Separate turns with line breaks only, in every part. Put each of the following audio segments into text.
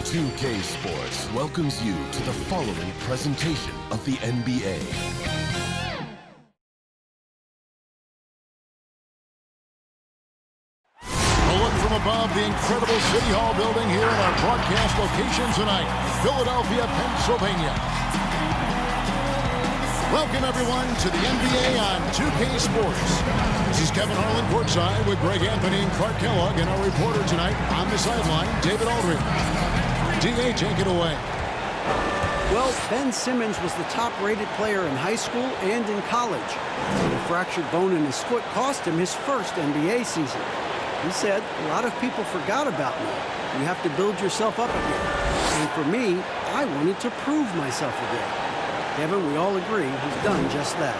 2K Sports welcomes you to the following presentation of the NBA.
A look from above the incredible City Hall building here at our broadcast location tonight, Philadelphia, Pennsylvania. Welcome, everyone, to the NBA on 2K Sports. This is Kevin Harlan courtside with Greg Anthony and Clark Kellogg, and our reporter tonight on the sideline, David Aldridge. D.A., take it away.
Well, Ben Simmons was the top-rated player in high school and in college. The fractured bone in his foot cost him his first NBA season. He said, "A lot of people forgot about me. You have to build yourself up again. And for me, I wanted to prove myself again." Kevin, we all agree he's done just that.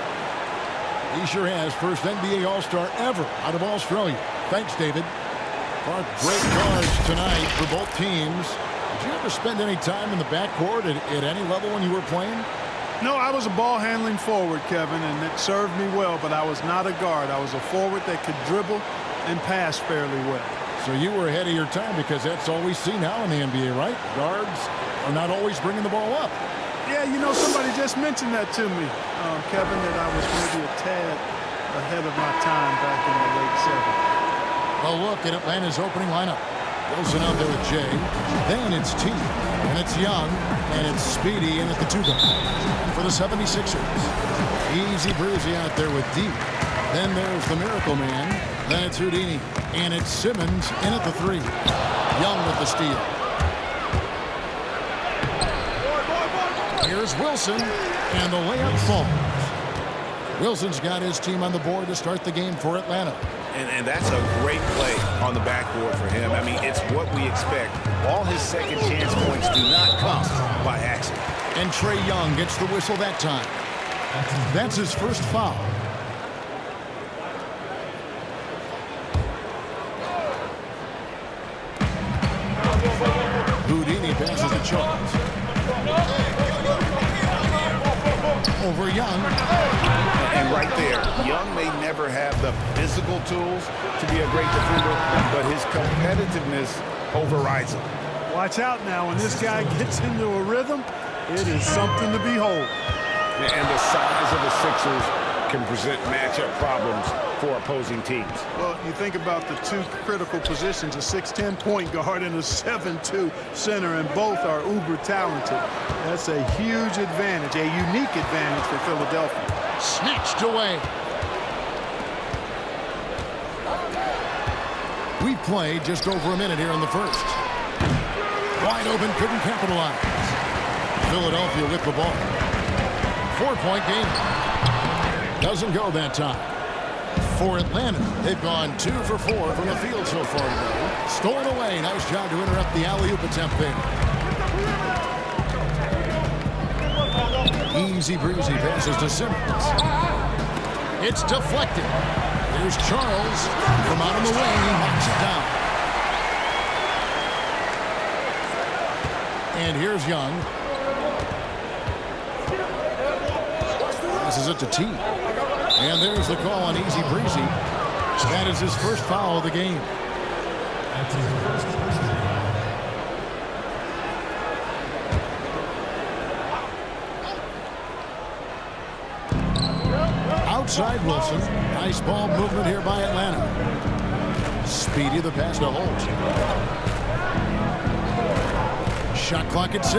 He sure has. First NBA All-Star ever out of Australia. Thanks, David. Clark, great guards tonight for both teams. Did you ever spend any time in the backcourt at any level when you were playing?
No, I was a ball-handling forward, Kevin, and it served me well, but I was not a guard. I was a forward that could dribble and pass fairly well.
So you were ahead of your time, because that's all we see now in the NBA, right? Guards are not always bringing the ball up.
Yeah, you know, somebody just mentioned that to me, Kevin, that I was maybe a tad ahead of my time back in the late 70s.
A look at Atlanta's opening lineup. Wilson out there with Jay. Then it's T. And it's Young. And it's Speedy in at the 2 guard for the 76ers. Easy breezy out there with D. Then there's the Miracle Man. Then it's Houdini. And it's Simmons in at the 3. Young with the steal. Here's Wilson, and the layup falls. Wilson's got his team on the board to start the game for Atlanta.
And that's a great play on the backboard for him. I mean, it's what we expect. All his second chance points do not come by accident.
And Trae Young gets the whistle that time. That's his first foul. Houdini passes to Chainz. Over Young.
And right there, Young may never have the physical tools to be a great defender, but his competitiveness overrides him.
Watch out now. When this guy gets into a rhythm, it is something to behold.
And the size of the Sixers can present matchup problems for opposing teams.
Well, you think about the two critical positions, a 6'10" point guard and a 7'2" center, and both are uber talented. That's a huge advantage, a unique advantage for Philadelphia.
Snatched away. We played just over a minute here in the first. Wide open, couldn't capitalize. Philadelphia with the ball. 4-point game. Doesn't go that time. For Atlanta, they've gone 2 for 4 from the field so far today. Stolen away. Nice job to interrupt the alley-oop attempt there. Easy breezy passes to Simmons. It's deflected. Here's Charles from out of the way. He knocks it down. And here's Young. Passes it to T. And there's the call on easy breezy. That is his first foul of the game. Outside Wilson. Nice ball movement here by Atlanta. Speedy the pass to Holt. Shot clock at 6.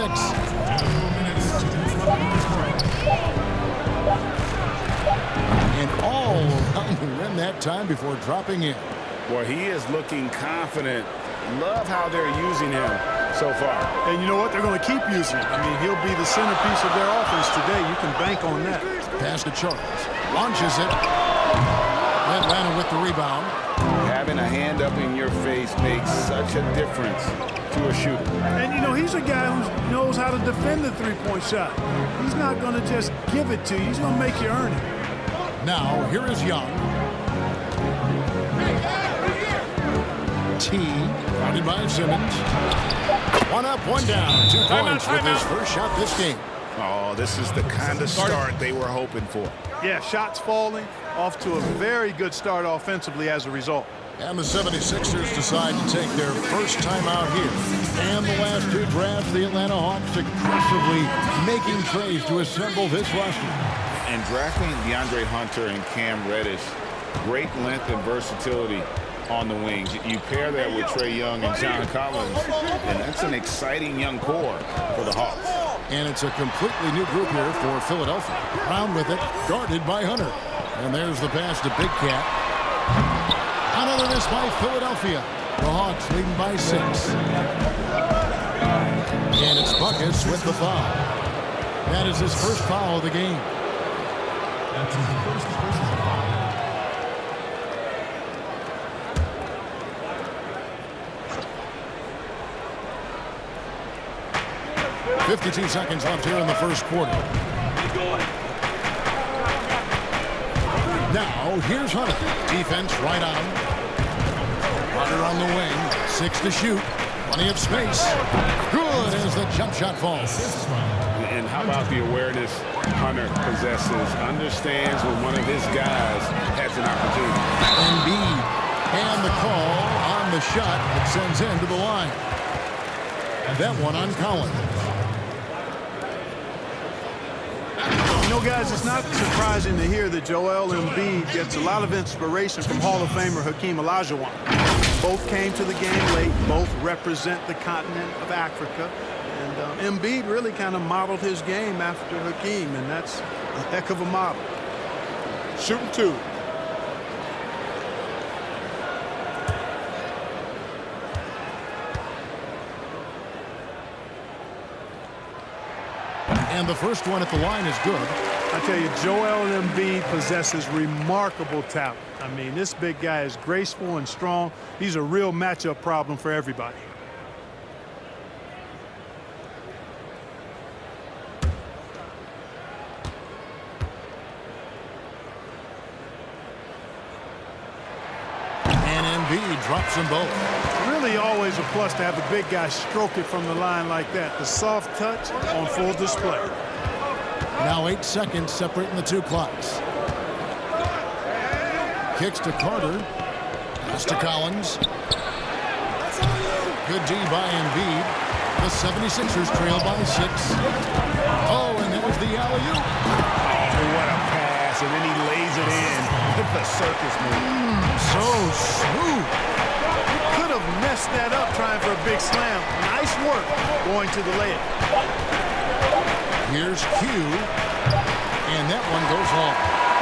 And all around the rim that time before dropping in.
Boy, he is looking confident. Love how they're using him so far.
And you know what? They're going to keep using him. I mean, he'll be the centerpiece of their offense today. You can bank on that.
Pass to Charles. Launches it. Atlanta with the rebound.
Having a hand up in your face makes such a difference to a shooter.
And, you know, he's a guy who knows how to defend the three-point shot. He's not going to just give it to you. He's going to make you earn it.
Now, here is Young. T, guarded by Simmons. 1 up, 1 down. 2 points with his first shot this game.
Oh, this is the kind of start they were hoping for.
Yeah, shots falling, off to a very good start offensively as a result.
And the 76ers decide to take their first time out here. And the last two drafts, the Atlanta Hawks aggressively making trades to assemble this roster.
And drafting DeAndre Hunter and Cam Reddish, great length and versatility on the wings. You pair that with Trae Young and John Collins, and that's an exciting young core for the Hawks.
And it's a completely new group here for Philadelphia. Brown with it, guarded by Hunter. And there's the pass to Big Cat. Another miss by Philadelphia. The Hawks leading by 6. And it's Buckets with the foul. That is his first foul of the game. That's his first personal foul. 52 seconds left here in the first quarter. Now, here's Hunter. Defense right on. Hunter on the wing. 6 to shoot. Plenty of space. Good as the jump shot falls.
And how about the awareness Hunter possesses? Understands when one of his guys has an opportunity.
Embiid. And the call on the shot that sends him to the line. That one on Collins.
You know, guys, it's not surprising to hear that Joel Embiid gets a lot of inspiration from Hall of Famer Hakeem Olajuwon. Both came to the game late. Both represent the continent of Africa. And Embiid really kind of modeled his game after Hakeem, and that's a heck of a model. Shooting 2.
And the first one at the line is good.
I tell you, Joel Embiid possesses remarkable talent. I mean, this big guy is graceful and strong. He's a real matchup problem for everybody.
And Embiid drops them both.
Really always a plus to have the big guy stroke it from the line like that. The soft touch on full display.
Now 8 seconds separating the two clocks. Kicks to Carter. Pass to Collins. Good D by Embiid. The 76ers trail by 6. Oh, and that was the alley-oop.
Oh, what a pass. And then he lays it in with the circus move.
So smooth.
Could have messed that up trying for a big slam. Nice work going to the layup.
Here's Q. And that one goes long.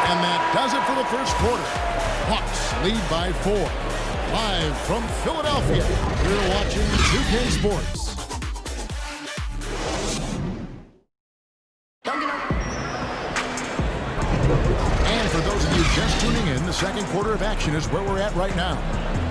And that does it for the first quarter. Hawks lead by 4. Live from Philadelphia, you're watching 2K Sports. And for those of you just tuning in, the second quarter of action is where we're at right now.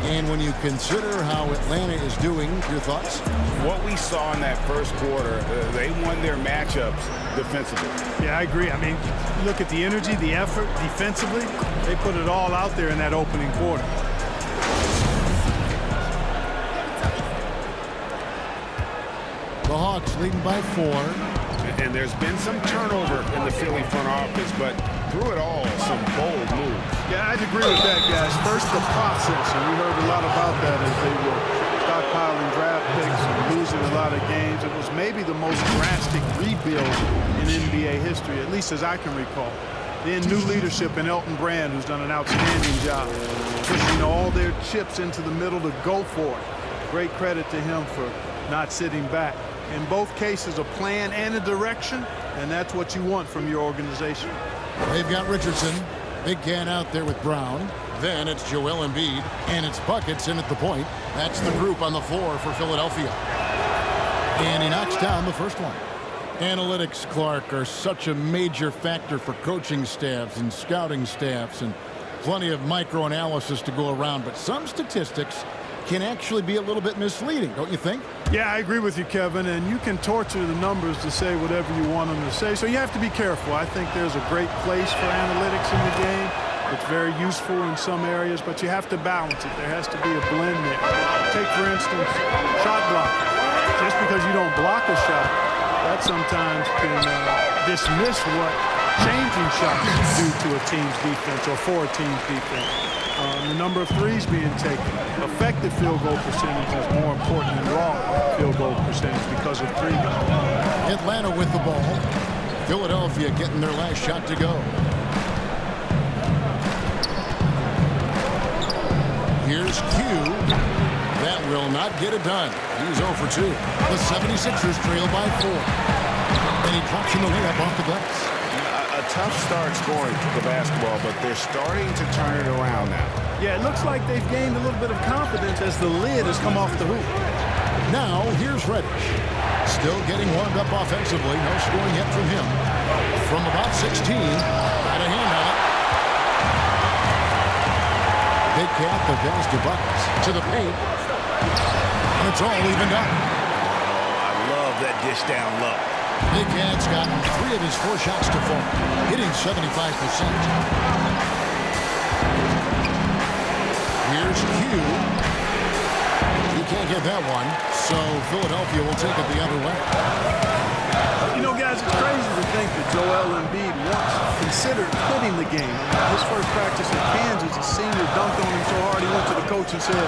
And when you consider how Atlanta is doing, your thoughts?
What we saw in that first quarter, they won their matchups defensively.
Yeah, I agree. I mean, look at the energy, the effort defensively. They put it all out there in that opening quarter.
The Hawks leading by 4.
And there's been some turnover in the Philly front office, but through it all, some bold moves.
Yeah, I'd agree with that, guys. First, the process, and we heard a lot about that as they were stockpiling draft picks and losing a lot of games. It was maybe the most drastic rebuild in NBA history, at least as I can recall. Then new leadership in Elton Brand, who's done an outstanding job, pushing all their chips into the middle to go for it. Great credit to him for not sitting back. In both cases, a plan and a direction, and that's what you want from your organization.
They've got Richardson. Big can out there with Brown. Then it's Joel Embiid, and it's Buckets in at the point. That's the group on the floor for Philadelphia. And he knocks down the first one. Analytics, Clark, are such a major factor for coaching staffs and scouting staffs, and plenty of micro-analysis to go around. But some statistics can actually be a little bit misleading, don't you think?
Yeah, I agree with you, Kevin, and you can torture the numbers to say whatever you want them to say, so you have to be careful. I think there's a great place for analytics in the game. It's very useful in some areas, but you have to balance it. There has to be a blend there. Take, for instance, shot blocking. Just because you don't block a shot, that sometimes can dismiss what changing shots do to a team's defense or for a team's defense. the number of threes being taken. Effective field goal percentage is more important than raw field goal percentage because of three guys.
Atlanta with the ball. Philadelphia getting their last shot to go. Here's Q. That will not get it done. He's 0 for 2. The 76ers trail by 4. And he drops in the layup off the glass.
A tough start scoring the basketball, but they're starting to turn it around now.
Yeah, it looks like they've gained a little bit of confidence as the lid has come off the hoop.
Now, here's Reddish. Still getting warmed up offensively. No scoring yet from him. From about 16, got a hand on it. Big Cat, the pass to Buckets. To the paint. And it's all evened up.
Oh, I love that dish down low.
Big Cat's gotten 3 of his 4 shots to fall, hitting 75%. Here's Q. He can't get that one, so Philadelphia will take it the other way.
You know, guys, it's crazy to think that Joel Embiid once considered quitting the game. His first practice at Kansas, a senior dunked on him so hard he went to the coach and said,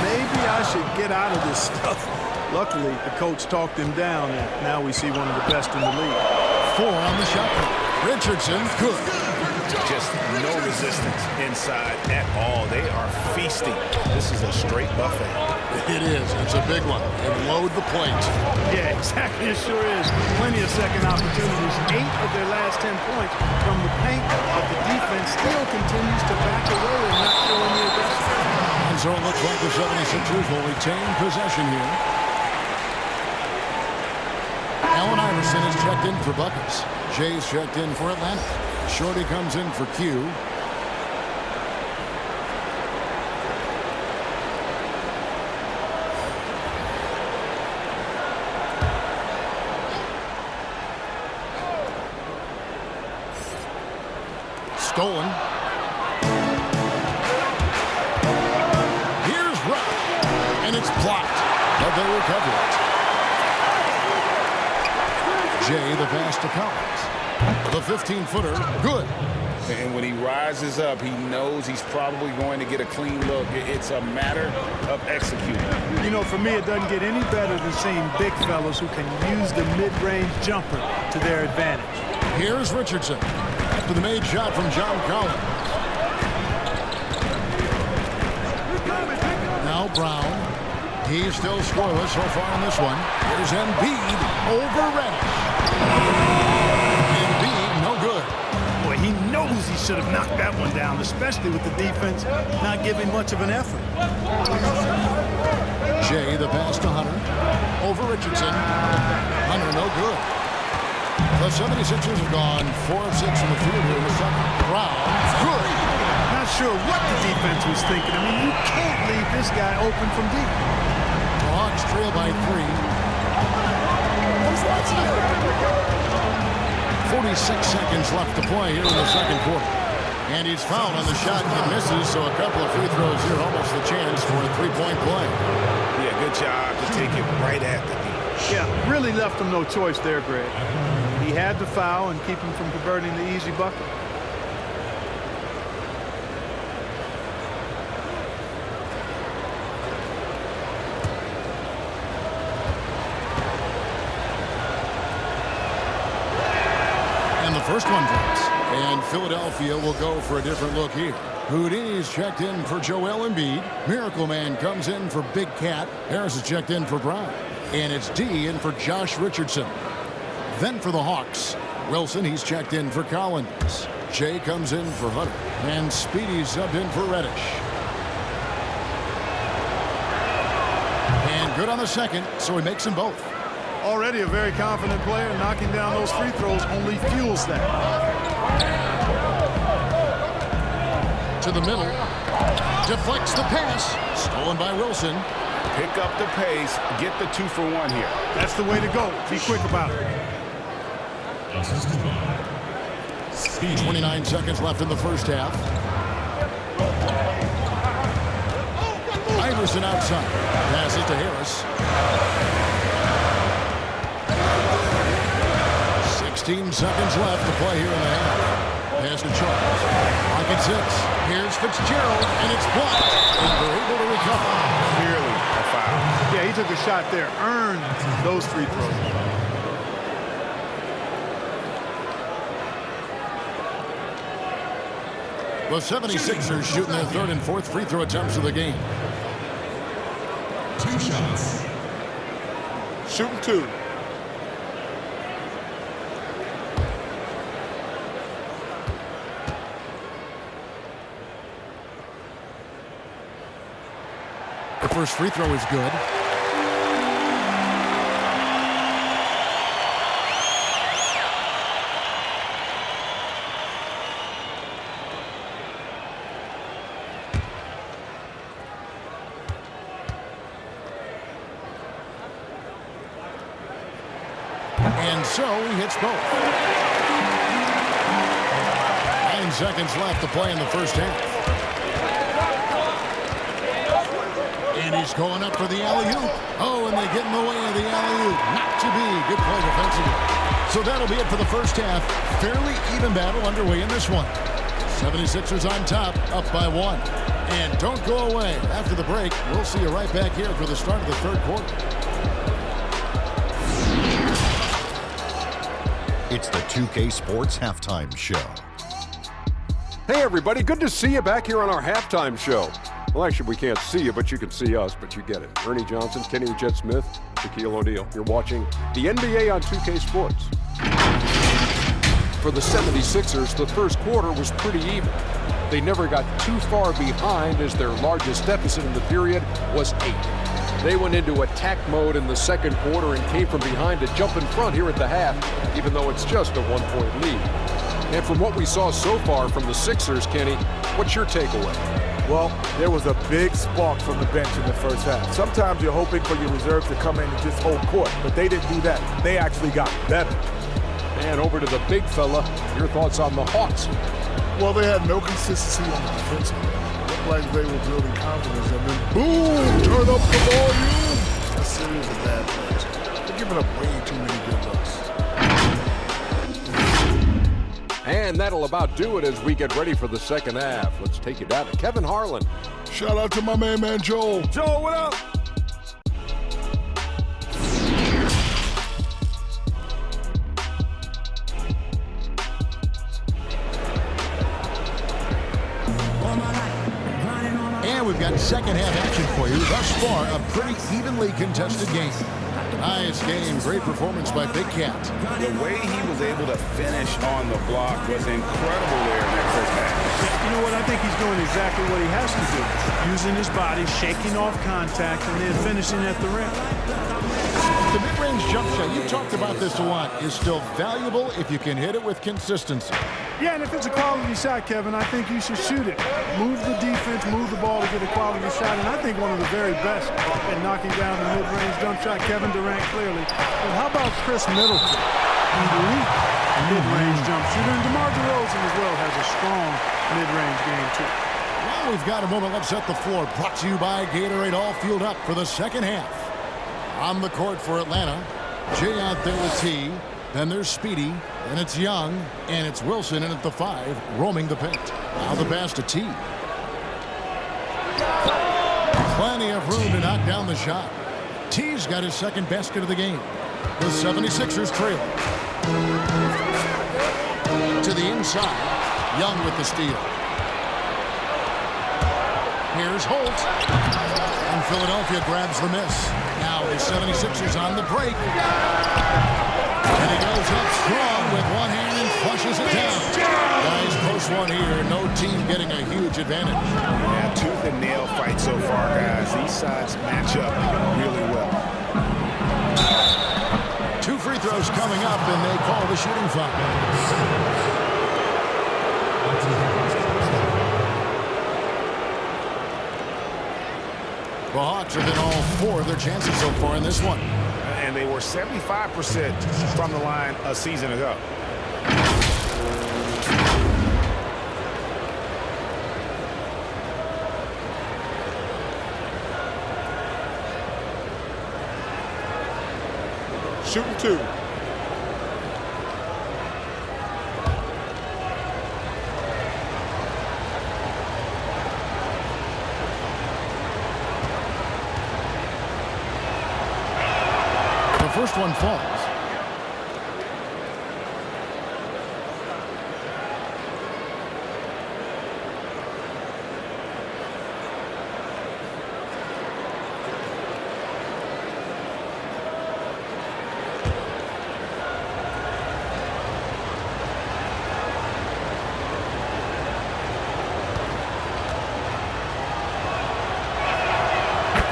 maybe I should get out of this stuff. Luckily, the coach talked him down, and now we see one of the best in the league.
4 on the shot clock. Richardson, good.
Just no resistance inside at all. They are feasting. This is a straight buffet.
It is. It's a big one. And load the plate.
Yeah, exactly. It sure is. Plenty of second opportunities. 8 of their last 10 points from the paint, but the defense still continues to back away and not show any aggression.
And so it looks like the 76ers will retain possession here. Allen Iverson is checked in for Buckets. Jay's checked in for Atlanta. Shorty comes in for Q. Stolen. Here's Rupp. And it's blocked. But they recover it. Jay, the pass to Collins. The 15-footer, good.
And when he rises up, he knows he's probably going to get a clean look. It's a matter of executing.
You know, for me, it doesn't get any better than seeing big fellas who can use the mid-range jumper to their advantage.
Here's Richardson after the made shot from John Collins. Now Brown. He's still scoreless so far in this one. Here's Embiid over Reddish. Embiid, no good.
Boy, he knows he should have knocked that one down, especially with the defense not giving much of an effort.
Jay, the pass to Hunter. Over Richardson. Hunter, no good. The 76ers have gone 4 of 6 from the field here in the second. Brown, good.
Not sure what the defense was thinking. I mean, you can't leave this guy open from deep.
The Hawks trail by 3. 46 seconds left to play here in the second quarter. And he's fouled on the shot and misses, so a couple of free throws here, almost the chance for a 3-point play.
Yeah, good job to take it right at the D.
Yeah, really left him no choice there, Greg. He had to foul and keep him from converting the easy bucket.
First one drops, and Philadelphia will go for a different look here. Houdini's checked in for Joel Embiid. Miracle Man comes in for Big Cat. Harris is checked in for Brown. And it's D in for Josh Richardson. Then for the Hawks, Wilson, he's checked in for Collins. Jay comes in for Hunter. And Speedy subbed in for Reddish. And good on the second, so he makes them both.
Already a very confident player. Knocking down those free throws only fuels that.
To the middle. Deflects the pass. Stolen by Wilson.
Pick up the pace. Get the 2-for-1 here.
That's the way to go. Be quick about it.
29 seconds left in the first half. Iverson outside. Passes to Harris. 16 seconds left to play here in the half. pass to Chainz. Clock at 6. Here's Fitzgerald, and it's blocked. And they're able to recover.
Clearly a foul.
Yeah, he took a shot there. Earned those free throws.
The 76ers shooting their third and fourth free throw attempts of the game.
2 shots.
Shooting 2.
The first free throw is good. And so he hits both. 9 seconds left to play in the first half. And he's going up for the alley-oop. Oh, and they get in the way of the alley-oop. Not to be. Good play defensively. So that'll be it for the first half. Fairly even battle underway in this one. 76ers on top, up by 1. And don't go away. After the break, we'll see you right back here for the start of the third quarter.
It's the 2K Sports Halftime Show.
Hey, everybody. Good to see you back here on our halftime show. Well, actually, we can't see you, but you can see us, but you get it. Ernie Johnson, Kenny Jet Smith, Shaquille O'Neal. You're watching the NBA on 2K Sports. For the 76ers, the first quarter was pretty even. They never got too far behind as their largest deficit in the period was 8. They went into attack mode in the second quarter and came from behind to jump in front here at the half, even though it's just a 1-point lead. And from what we saw so far from the Sixers, Kenny, what's your takeaway?
Well, there was a big spark from the bench in the first half. Sometimes you're hoping for your reserves to come in and just hold court, but they didn't do that. They actually got better.
And over to the big fella, your thoughts on the Hawks?
Well, they had no consistency on the defensive end. It looked like they were building confidence, and then boom, turn up the volume. A series of bad plays. They're giving up way too many good looks.
And that'll about do it as we get ready for the second half. Let's take you down to Kevin Harlan.
Shout out to my man Joel.
Joe, what up?
And we've got second half action for you. Thus far, a pretty evenly contested game. Nice game. Great performance by Big Cat.
The way he was able to finish on the block was incredible there in that first half.
You know what? I think he's doing exactly what he has to do. Using his body, shaking off contact, and then finishing at the rim.
The mid-range jump shot, you talked about this a lot, is still valuable if you can hit it with consistency.
Yeah, and if it's a quality shot, Kevin, I think you should shoot it. Move the defense, move the ball to get a quality shot, and I think one of the very best at knocking down the mid-range jump shot, Kevin Durant clearly. But how about Chris Middleton? Elite mid-range jump shooter, and DeMar DeRozan as well has a strong mid-range game too.
Well, we've got a moment. Let's set the floor. Brought to you by Gatorade, all fueled up for the second half. On the court for Atlanta, Jay out there with T. Then there's Speedy, and it's Young, and it's Wilson in at the 5, roaming the paint. Now the pass to T. Plenty of room to knock down the shot. T's got his second basket of the game. The 76ers trail. To the inside, Young with the steal. Here's Holt. And Philadelphia grabs the miss. Now the 76ers on the break. And he goes up strong with one hand and flushes it down. Nice close one here. No team getting a huge advantage.
Yeah, tooth and nail fight so far, guys. These sides match up really well.
2 free throws coming up, and they call the shooting foul. The Hawks have been all 4 of their chances so far in this one.
And they were 75% from the line a season ago.
Shooting 2.
first one falls.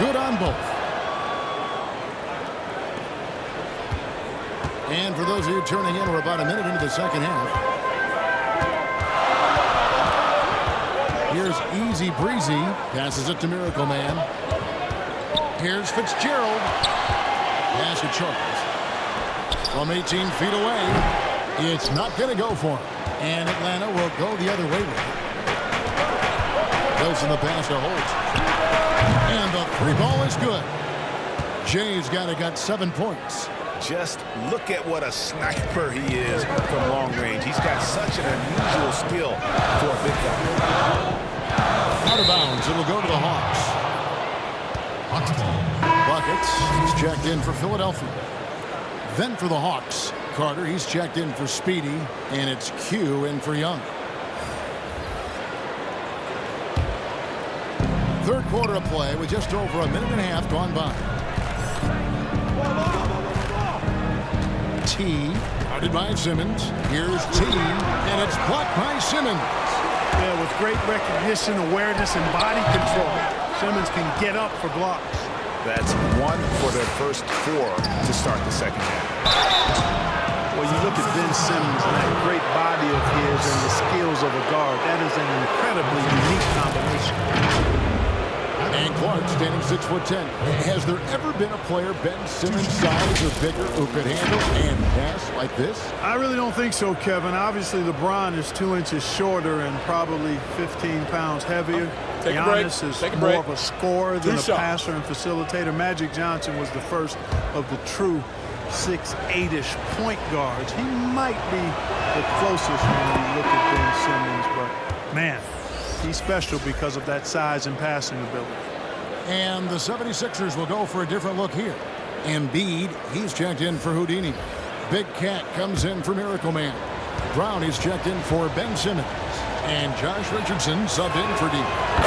Good on both. And for those of you turning in, we're about a minute into the second half. Here's Easy Breezy. Passes it to Miracle Man. Here's Fitzgerald. Pass to Charles. From 18 feet away. It's not going to go for him. And Atlanta will go the other way with it. Goes in the pass to Holt. And the three ball is good. Jay's got 7 points.
Just look at what a sniper he is from long range. He's got such an unusual skill for a big guy.
Out of bounds. It'll go to the Hawks. Buckets. He's checked in for Philadelphia. Then for the Hawks, Carter. He's checked in for Speedy. And it's Q in for Young. Third quarter of play with just over a minute and a half gone by. T, guarded by Simmons. Here's T, and it's blocked by Simmons.
Yeah, with great recognition, awareness, and body control, Simmons can get up for blocks.
That's 1 for their first 4 to start the second half.
Well, you look at Ben Simmons and that great body of his and the skills of a guard. That is an incredibly unique combination.
And Clark standing 6'10". Has there ever been a player Ben Simmons' size or bigger who could handle and pass like this?
I really don't think so, Kevin. Obviously, LeBron is 2 inches shorter and probably 15 pounds heavier. Giannis is more of a scorer than a passer and facilitator. Magic Johnson was the first of the true 6'8"-ish point guards. He might be the closest when you look at Ben Simmons, but man, he's special because of that size and passing ability.
And the 76ers will go for a different look here. Embiid, he's checked in for Houdini. Big Cat comes in for Miracle Man. Brown is checked in for Ben Simmons. And Josh Richardson subbed in for D.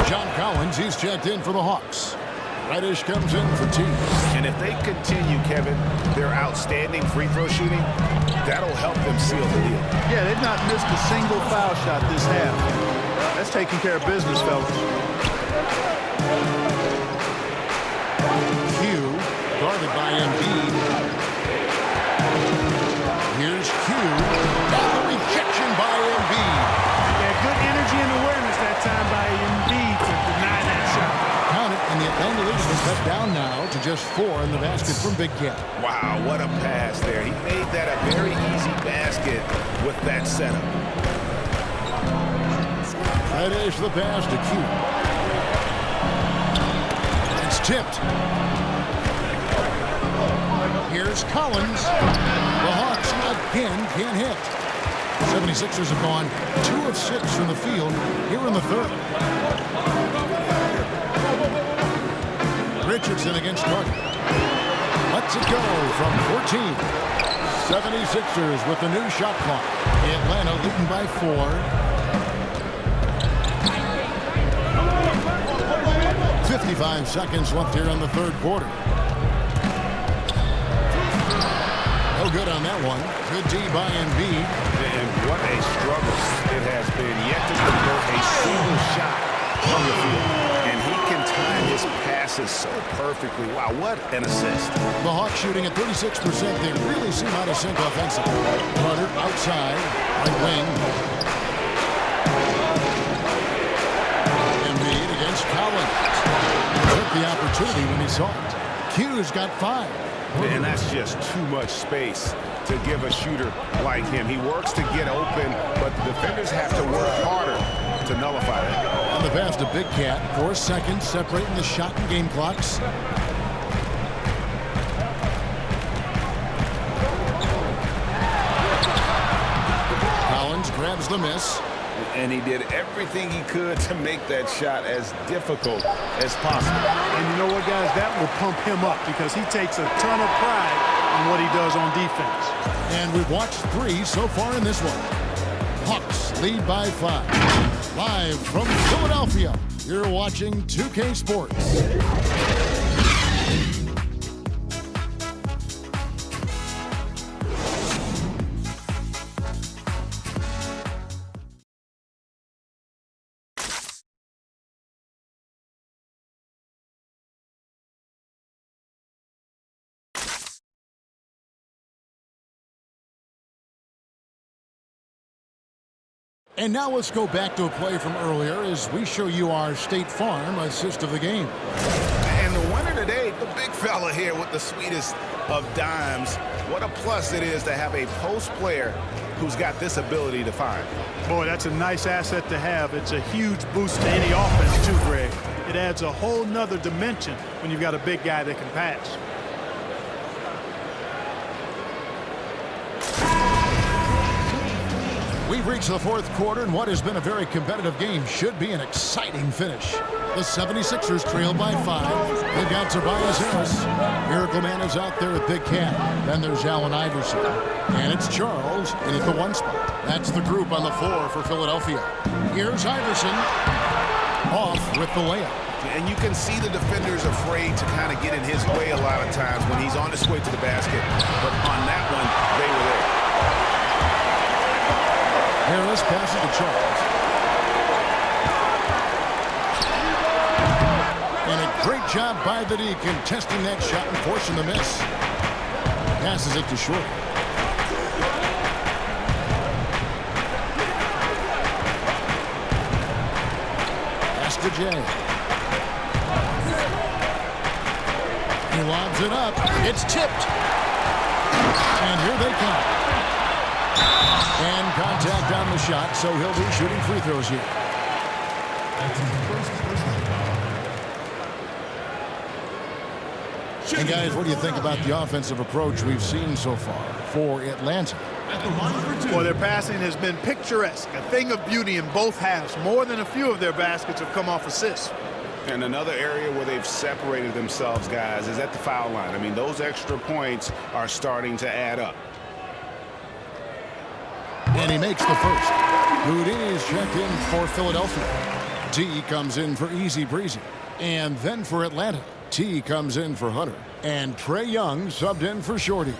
John Collins, he's checked in for the Hawks. Reddish comes in for T.
And if they continue, Kevin, their outstanding free throw shooting, that'll help them seal the deal.
Yeah, they've not missed a single foul shot this half. That's taking care of business, fellas.
Q, guarded by Embiid. Here's Q. And the rejection by Embiid.
Yeah, good energy and awareness that time by Embiid to deny that shot.
Count it, and the Atlanta lead is cut down now to just 4 in the basket from Big Cat.
Wow, what a pass there. He made that a very easy basket with that setup.
Reddish the pass to Q. It's tipped. Here's Collins. The Hawks again can't hit. 76ers have gone 2 of 6 from the field here in the third. Richardson against Carter. Lets it go from 14. 76ers with the new shot clock. Atlanta leading by 4. 55 seconds left here in the third quarter. No good on that one. Good D by Embiid.
And what a struggle it has been yet to convert a single shot from the field. And he can time his passes so perfectly. Wow, what an assist.
The Hawks shooting at 36%. They really seem out of sync offensively. Carter outside, right wing. Embiid against Collins. Took the opportunity when he saw it. Q's got 5.
And that's just too much space to give a shooter like him. He works to get open, but the defenders have to work harder to nullify that.
On the pass to Big Cat. 4 seconds separating the shot and game clocks. Collins grabs the miss.
And he did everything he could to make that shot as difficult as possible.
And you know what, guys? That will pump him up because he takes a ton of pride in on what he does on defense.
And we've watched 3 so far in this one. Hawks lead by 5. Live from Philadelphia, you're watching 2K Sports. And now let's go back to a play from earlier as we show you our State Farm assist of the game.
And the winner today, the big fella here with the sweetest of dimes. What a plus it is to have a post player who's got this ability to find.
Boy, that's a nice asset to have. It's a huge boost to any offense too, Greg. It adds a whole nother dimension when you've got a big guy that can pass.
We've reached the 4th quarter, and what has been a very competitive game should be an exciting finish. The 76ers trail by 5. They've got Tobias Harris. Miracle Man is out there with Big Cat. Then there's Allen Iverson. And it's Charles in at the 1 spot. That's the group on the floor for Philadelphia. Here's Iverson. Off with the layup.
And you can see the defenders afraid to kind of get in his way a lot of times when he's on his way to the basket. But on that one, they were there.
Harris passes to Charles. And a great job by the D contesting that shot and forcing the miss. Passes it to Short. Pass to Jay. He lobs it up. It's tipped. And here they come. And contact on the shot, so he'll be shooting free throws here. And guys, what do you think about the offensive approach we've seen so far for Atlanta?
Well, their passing has been picturesque, a thing of beauty in both halves. More than a few of their baskets have come off assists.
And another area where they've separated themselves, guys, is at the foul line. I mean, those extra points are starting to add up.
And he makes the first. Houdini's checked in for Philadelphia. T comes in for Easy Breezy. And then for Atlanta, T comes in for Hunter. And Trae Young subbed in for Shorty.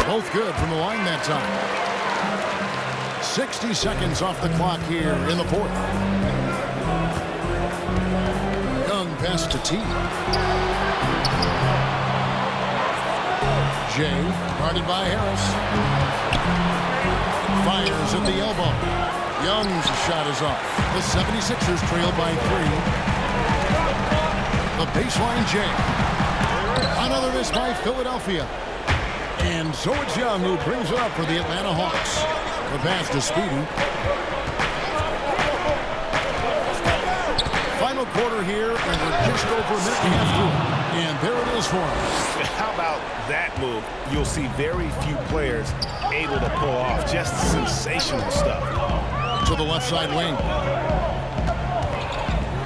Both good from the line that time. 60 seconds off the clock here in the 4th. Pass to T. Jay, guarded by Harris. Fires at the elbow. Young's shot is off. The 76ers trail by 3. The baseline Jay. Another miss by Philadelphia. And so it's Young who brings it up for the Atlanta Hawks. The pass to Speedy. Final quarter here, and we're just over a minute and a half through. And there it is for him.
How about that move? You'll see very few players able to pull off just sensational stuff.
To the left side wing.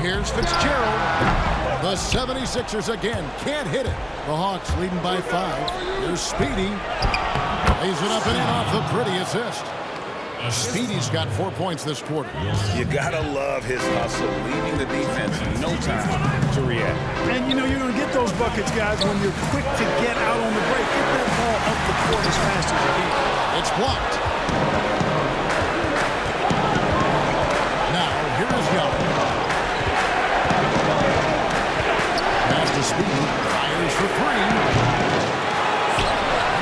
Here's Fitzgerald. The 76ers again can't hit it. The Hawks leading by 5. Here's Speedy. Lays it up and in off the pretty assist. Speedy's got 4 points this quarter.
You gotta love his hustle, leaving the defense in no time to react.
And you know you're going to get those buckets, guys, when you're quick to get out on the break. Get that ball up the court as fast as you can.
It's blocked. Now, here is Young. Pass to Speedy. Fires for 3.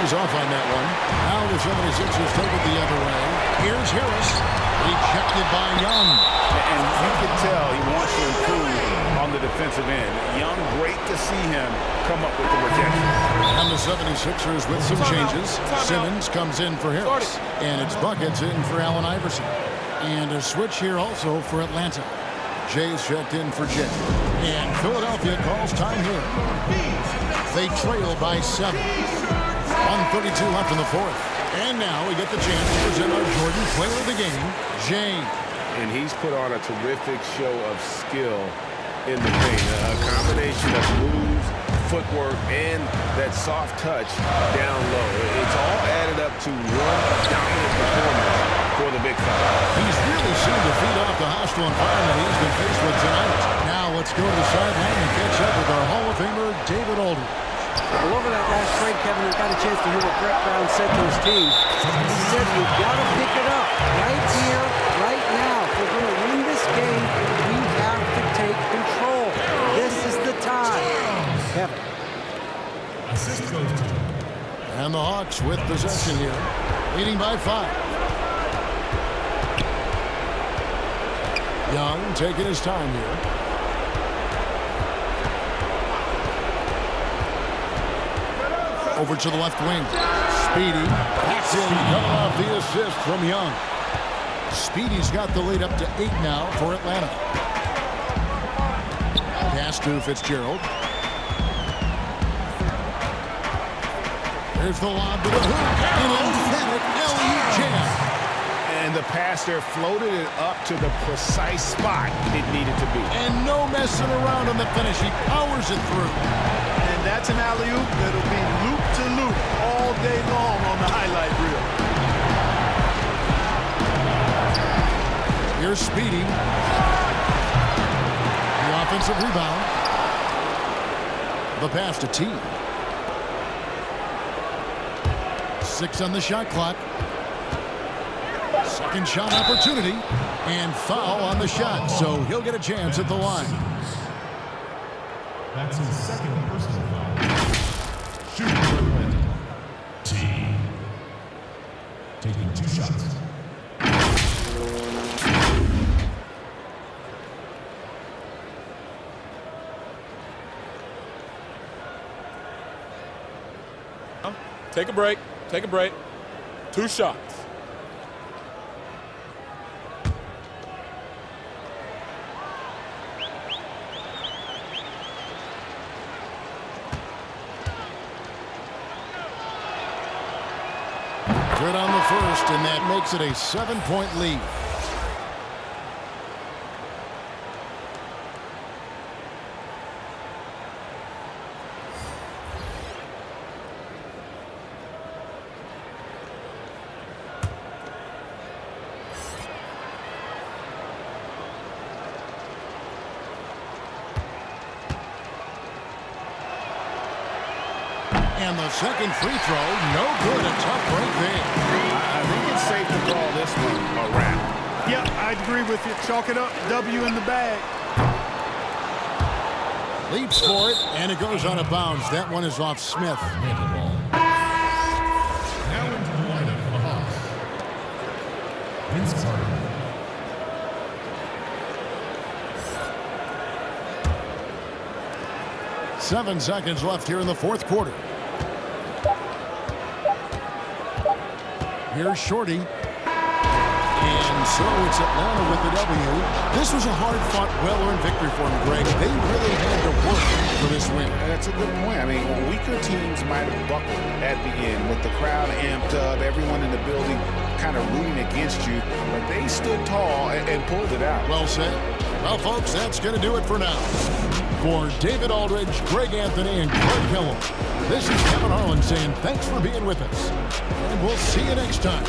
He's off on that one. Now the 76ers take it the other way. Here's Harris. Rejected by Young.
And you can tell he wants to improve on the defensive end. Young, great to see him come up with the rejection.
And the 76ers with some changes. Simmons comes in for Harris. And it's buckets in for Allen Iverson. And a switch here also for Atlanta. Jay's checked in for Jay. And Philadelphia calls time here. They trail by 7. 1:32 left in the 4th. And now we get the chance to present our Jordan player of the game, Jay.
and he's put on a terrific show of skill in the paint. A combination of moves, footwork, and that soft touch down low. It's all added up to one dominant performance for the big fella.
He's really seemed to feed off the hostile environment he's been faced with tonight. Now let's go to the sideline and catch up with our Hall of Famer, David Aldridge.
Well, over that last break, Kevin, I got a chance to hear what Brett Brown said to his team. He said, you've got to pick it up right here, right now. If we're going to win this game, we have to take control. This is the time. Kevin.
And the Hawks with possession here, leading by 5. Young taking his time here. Over to the left wing. Speedy. That's in. Coming off the assist from Young. Speedy's got the lead up to 8 now for Atlanta. Pass to Fitzgerald. There's the lob to the hoop. An emphatic alley-oop jam.
And the pass there floated it up to the precise spot it needed to be.
And no messing around on the finish. He powers it through.
And that's an alley-oop that'll be loop to loop all day long on the highlight reel.
Here's Speedy. The offensive rebound. The pass to T. 6 on the shot clock. Second shot opportunity. And foul on the shot. So he'll get a chance at the line.
That's his second personal foul. Shooting for Atlanta. T. Taking 2 shots.
Take a break. Take a break. 2 shots.
Good on the first, and that makes it a 7-point lead. And the second free throw, no good. A tough break there.
I think it's safe to call this one a wrap.
Yep, I agree with you. Chalk it up. W in the bag.
Leaps for it, and it goes out of bounds. That one is off Smith.
Now into the lineup for the Hawks. Vince Carter.
Seven seconds left here in the fourth quarter. Here's Shorty. And so it's Atlanta with the W. This was a hard-fought, well-earned victory for them, Greg. They really had to work for this win.
That's a good point. I mean, weaker teams might have buckled at the end with the crowd amped up, everyone in the building kind of rooting against you, but they stood tall and pulled it out.
Well said. Well, folks, that's going to do it for now. For David Aldridge, Greg Anthony, and Craig Kellum, this is Kevin Harlan saying thanks for being with us. And we'll see you next time